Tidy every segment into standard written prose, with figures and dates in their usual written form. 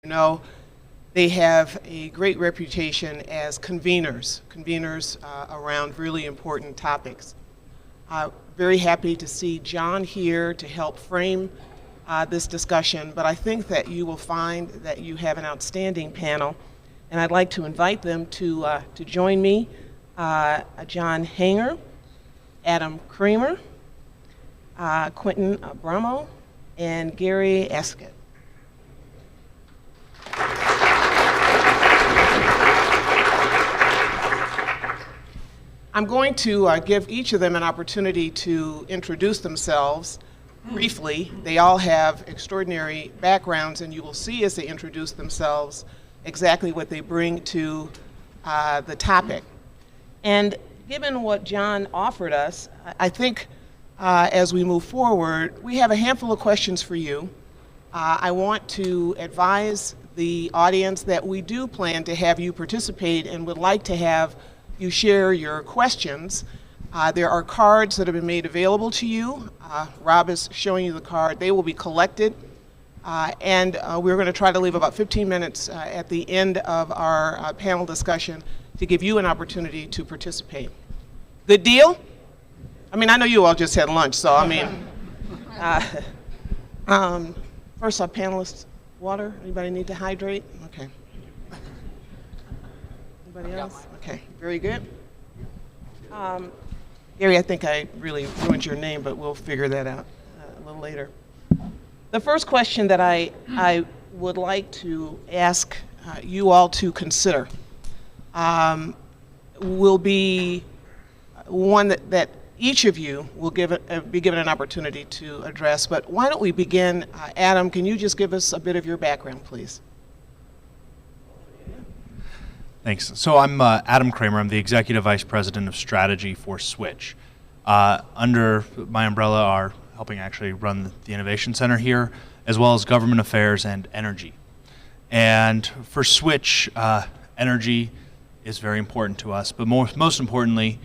know, they have a great reputation as conveners around really important topics. Very happy to see Jon here to help frame this discussion, but I think that you will find that you have an outstanding panel, and I'd like to invite them to join me. Jon Hanger, Adam Kramer, Quentin Abramo, and Gary Aksamit. I'm going to give each of them an opportunity to introduce themselves briefly. They all have extraordinary backgrounds, and you will see as they introduce themselves exactly what they bring to the topic. And given what Jon offered us, I think as we move forward, we have a handful of questions for you. I want to advise the audience that we do plan to have you participate and would like to have you share your questions. There are cards that have been made available to you. Rob is showing you the card. They will be collected. And we're going to try to leave about 15 minutes at the end of our panel discussion to give you an opportunity to participate. Good deal? I mean, I know you all just had lunch, so I mean, first off, panelists, water? Anybody need to hydrate? Okay. Anybody else? Okay, very good. Gary, I think I really ruined your name, but we'll figure that out a little later. The first question that I would like to ask you all to consider will be one that each of you will be given an opportunity to address, but why don't we begin? Adam, can you just give us a bit of your background, please? Thanks. So I'm Adam Kramer. I'm the Executive Vice President of Strategy for Switch. Under my umbrella are helping actually run the Innovation Center here, as well as Government Affairs and Energy. And for Switch, energy is very important to us, but most importantly,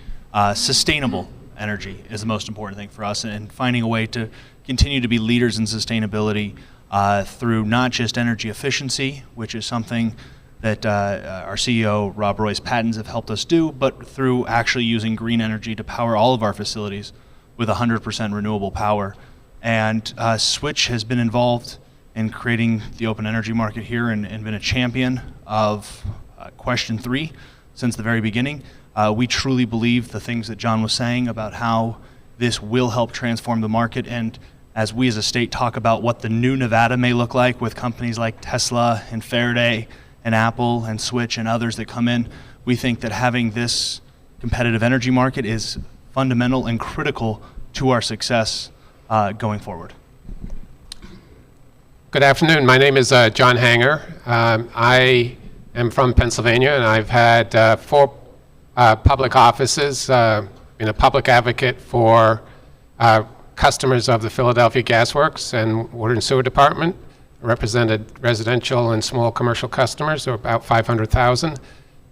sustainable energy is the most important thing for us, and finding a way to continue to be leaders in sustainability through not just energy efficiency, which is something that our CEO, Rob Roy's patents have helped us do, but through actually using green energy to power all of our facilities with 100% renewable power. And Switch has been involved in creating the open energy market here and been a champion of question 3 since the very beginning. We truly believe the things that Jon was saying about how this will help transform the market, and as we as a state talk about what the new Nevada may look like with companies like Tesla and Faraday and Apple and Switch and others that come in, we think that having this competitive energy market is fundamental and critical to our success going forward. Good afternoon. My name is Jon Hanger. I am from Pennsylvania, and I've had 4 public offices, been a public advocate for customers of the Philadelphia Gas Works and Water and Sewer Department. Represented residential and small commercial customers, so about 500,000.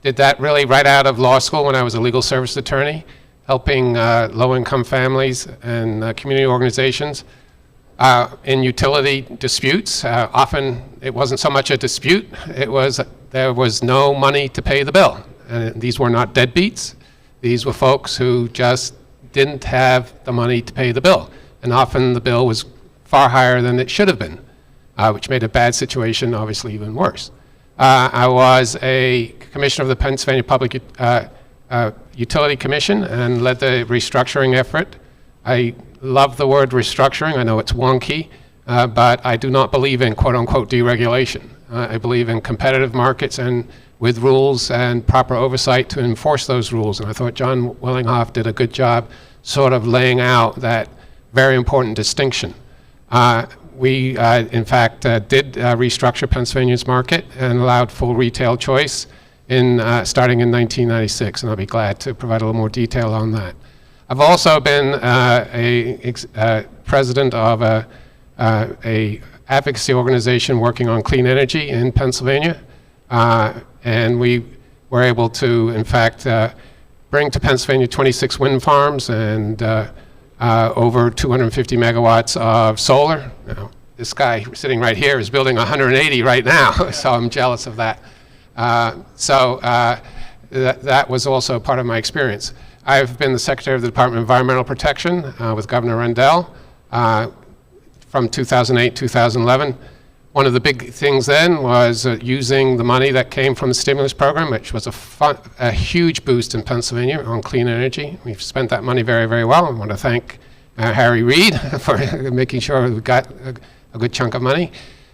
Did that really right out of law school when I was a legal service attorney, helping low-income families and community organizations in utility disputes. Often it wasn't so much a dispute, it was there was no money to pay the bill. And these were not deadbeats. These were folks who just didn't have the money to pay the bill. And often the bill was far higher than it should have been. Which made a bad situation obviously even worse. I was a commissioner of the Pennsylvania Public Utility Commission and led the restructuring effort. I love the word restructuring. I know it's wonky, but I do not believe in quote-unquote deregulation. I believe in competitive markets and with rules and proper oversight to enforce those rules. And I thought Jon Wellinghoff did a good job sort of laying out that very important distinction. We, in fact, did restructure Pennsylvania's market and allowed full retail choice starting in 1996, and I'll be glad to provide a little more detail on that. I've also been a president of a advocacy organization working on clean energy in Pennsylvania, and we were able to, in fact, bring to Pennsylvania 26 wind farms and over 250 megawatts of solar. this guy sitting right here is building 180 right now, so I'm jealous of that. That was also part of my experience. I've been the Secretary of the Department of Environmental Protection with Governor Rendell from 2008, 2011. One of the big things then was using the money that came from the stimulus program, which was a huge boost in Pennsylvania on clean energy. We've spent that money very, very well. I want to thank Harry Reid for making sure we got a good chunk of money.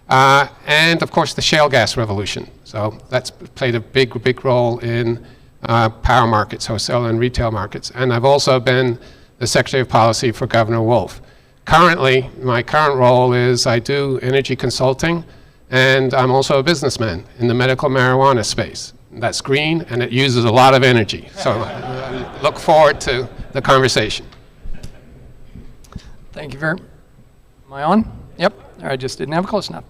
And of course the shale gas revolution. So that's played a big role in power markets, wholesale and retail markets. And I've also been the Secretary of Policy for Governor Wolf. Currently, my current role is I do energy consulting, and I'm also a businessman in the medical marijuana space. That's green, and it uses a lot of energy. So look forward to the conversation. Thank you very. Am I on? Yep. I just didn't have it close enough.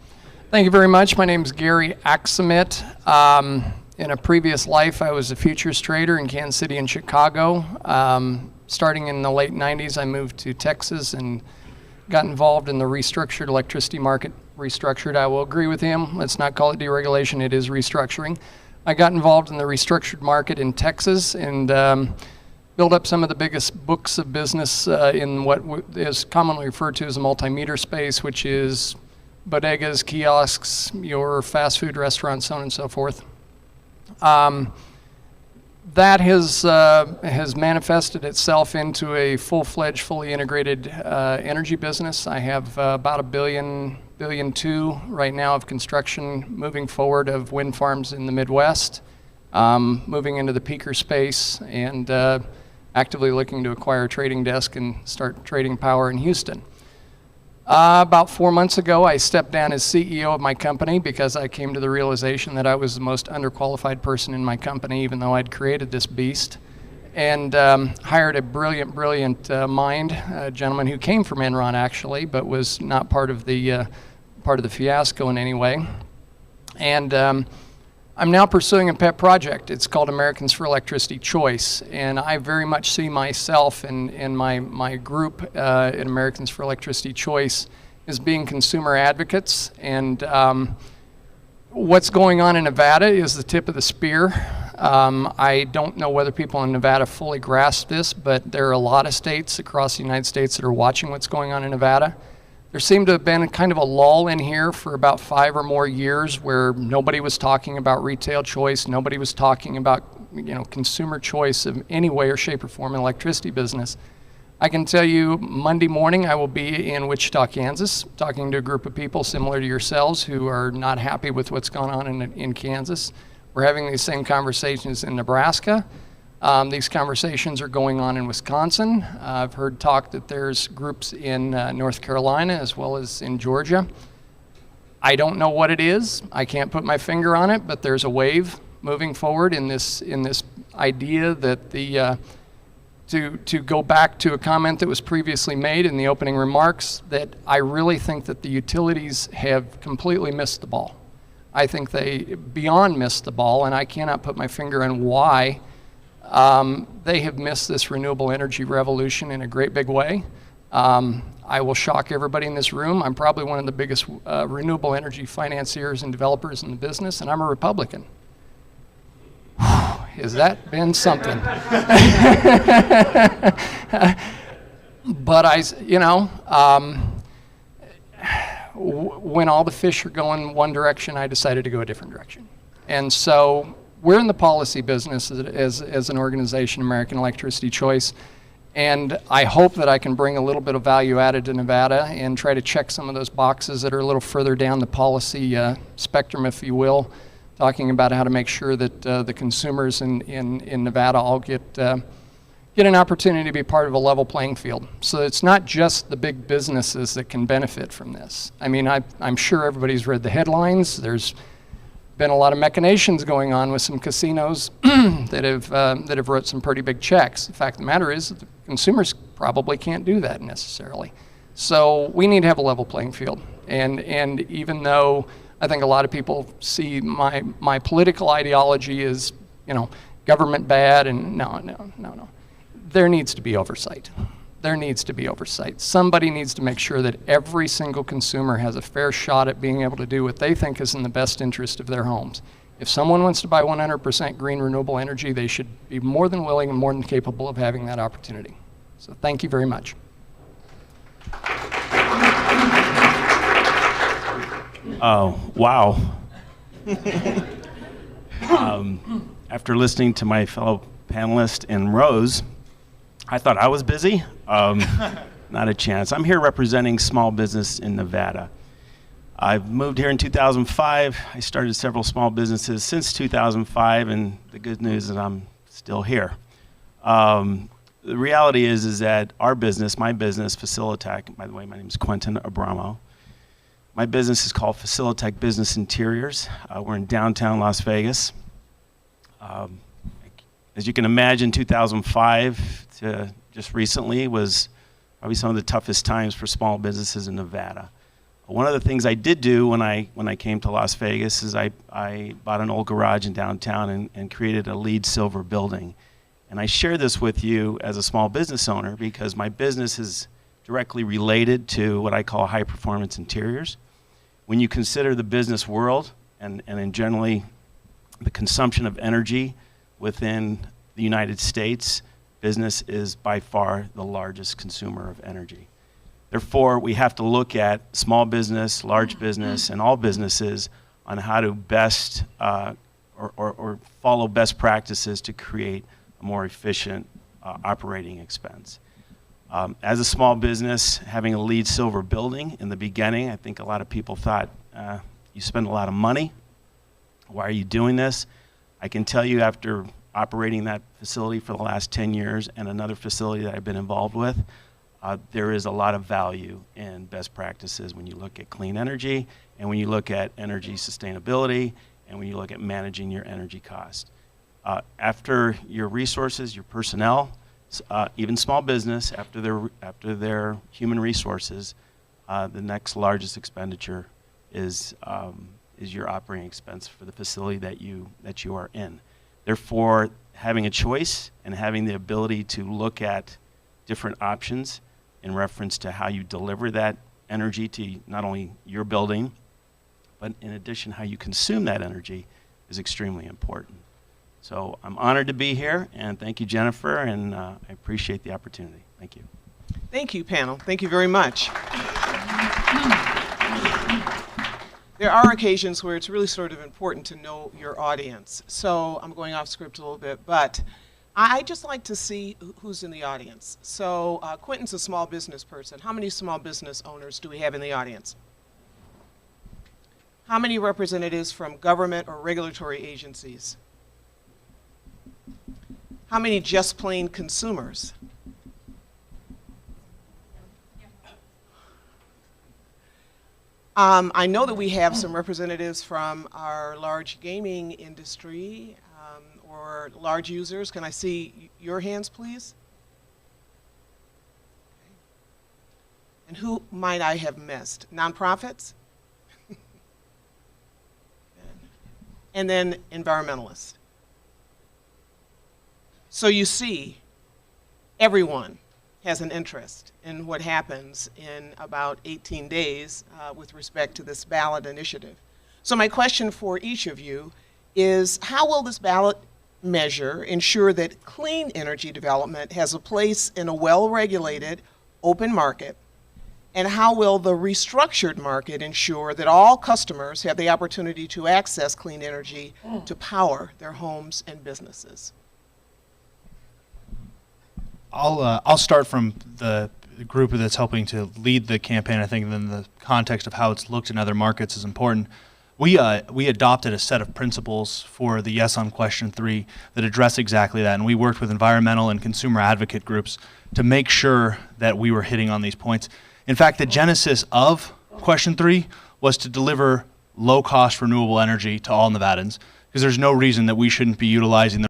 Thank you very much. My name is Gary Aksamit. In a previous life, I was a futures trader in Kansas City and Chicago. Starting in the late 90s, I moved to Texas and got involved in the restructured electricity market. Restructured, I will agree with him. Let's not call it deregulation, it is restructuring. I got involved in the restructured market in Texas and built up some of the biggest books of business in what is commonly referred to as a multimeter space, which is bodegas, kiosks, your fast food restaurants, so on and so forth. That has manifested itself into a full-fledged, fully integrated energy business. I have about $1.2 billion right now of construction moving forward of wind farms in the Midwest, moving into the peaker space, and actively looking to acquire a trading desk and start trading power in Houston. About 4 months ago, I stepped down as CEO of my company because I came to the realization that I was the most underqualified person in my company, even though I'd created this beast, and hired a brilliant mind, a gentleman who came from Enron actually, but was not part of the fiasco in any way. And I'm now pursuing a pet project. It's called Americans for Electricity Choice, and I very much see myself and my group at Americans for Electricity Choice as being consumer advocates. And what's going on in Nevada is the tip of the spear. I don't know whether people in Nevada fully grasp this, but there are a lot of states across the United States that are watching what's going on in Nevada. There seemed to have been kind of a lull in here for about 5 or more years where nobody was talking about retail choice, nobody was talking about, consumer choice of any way or shape or form in electricity business. I can tell you Monday morning I will be in Wichita, Kansas, talking to a group of people similar to yourselves who are not happy with what's going on in Kansas. We're having these same conversations in Nebraska. These conversations are going on in Wisconsin. I've heard talk that there's groups in North Carolina as well as in Georgia. I don't know what it is. I can't put my finger on it, but there's a wave moving forward in this idea that to go back to a comment that was previously made in the opening remarks, that I really think that the utilities have completely missed the ball. I think they beyond missed the ball, and I cannot put my finger on why. They have missed this renewable energy revolution in a great big way. I will shock everybody in this room. I'm probably one of the biggest renewable energy financiers and developers in the business, and I'm a Republican. Has that been something? But when all the fish are going one direction, I decided to go a different direction. And so we're in the policy business as an organization, American Electricity Choice, and I hope that I can bring a little bit of value added to Nevada and try to check some of those boxes that are a little further down the policy spectrum, if you will, talking about how to make sure that the consumers in Nevada all get an opportunity to be part of a level playing field. So it's not just the big businesses that can benefit from this. I mean, I'm sure everybody's read the headlines. There's been a lot of machinations going on with some casinos that have wrote some pretty big checks. The fact of the matter is that the consumers probably can't do that necessarily. So we need to have a level playing field. And even though I think a lot of people see my political ideology as, government bad, and no. There needs to be oversight. there needs to be oversight. Somebody needs to make sure that every single consumer has a fair shot at being able to do what they think is in the best interest of their homes. If someone wants to buy 100% green renewable energy, they should be more than willing and more than capable of having that opportunity. So thank you very much. Oh, wow. After listening to my fellow panelist and Rose, I thought I was busy. Not a chance. I'm here representing small business in Nevada. I've moved here in 2005. I started several small businesses since 2005, and the good news is I'm still here. The reality is that our business, my business, Faciliteq, by the way, my name is Quentin Abramo. My business is called Faciliteq Business Interiors. We're in downtown Las Vegas. As you can imagine, 2005 to just recently was probably some of the toughest times for small businesses in Nevada. One of the things I did do when I came to Las Vegas is I bought an old garage in downtown and created a LEED Silver building. And I share this with you as a small business owner because my business is directly related to what I call high performance interiors. When you consider the business world and in generally the consumption of energy within the United States, business is by far the largest consumer of energy. Therefore, we have to look at small business, large business, and all businesses on how to best or follow best practices to create a more efficient operating expense. As a small business, having a LEED Silver building in the beginning, I think a lot of people thought, you spend a lot of money. Why are you doing this? I can tell you after operating that facility for the last 10 years and another facility that I've been involved with, there is a lot of value in best practices when you look at clean energy and when you look at energy sustainability and when you look at managing your energy cost. After your resources, your personnel, even small business, after their human resources, the next largest expenditure is your operating expense for the facility that you are in. Therefore, having a choice and having the ability to look at different options in reference to how you deliver that energy to not only your building, but in addition how you consume that energy is extremely important. So I'm honored to be here, and thank you, Jennifer, and I appreciate the opportunity. Thank you. Thank you, panel. Thank you very much. There are occasions where it's really sort of important to know your audience. So I'm going off script a little bit, but I just like to see who's in the audience. So Quentin's a small business person. How many small business owners do we have in the audience? How many representatives from government or regulatory agencies? How many just plain consumers? I know that we have some representatives from our large gaming industry or large users. Can I see your hands, please? And who might I have missed? Nonprofits? And then environmentalists. So you see, everyone has an interest in what happens in about 18 days with respect to this ballot initiative. So my question for each of you is, how will this ballot measure ensure that clean energy development has a place in a well-regulated open market? And how will the restructured market ensure that all customers have the opportunity to access clean energy to power their homes and businesses? I'll start from the group that's helping to lead the campaign. I think then the context of how it's looked in other markets is important. We adopted a set of principles for the Yes on Question 3 that address exactly that, and we worked with environmental and consumer advocate groups to make sure that we were hitting on these points. In fact, the genesis of Question 3 was to deliver low-cost renewable energy to all Nevadans, because there's no reason that we shouldn't be utilizing the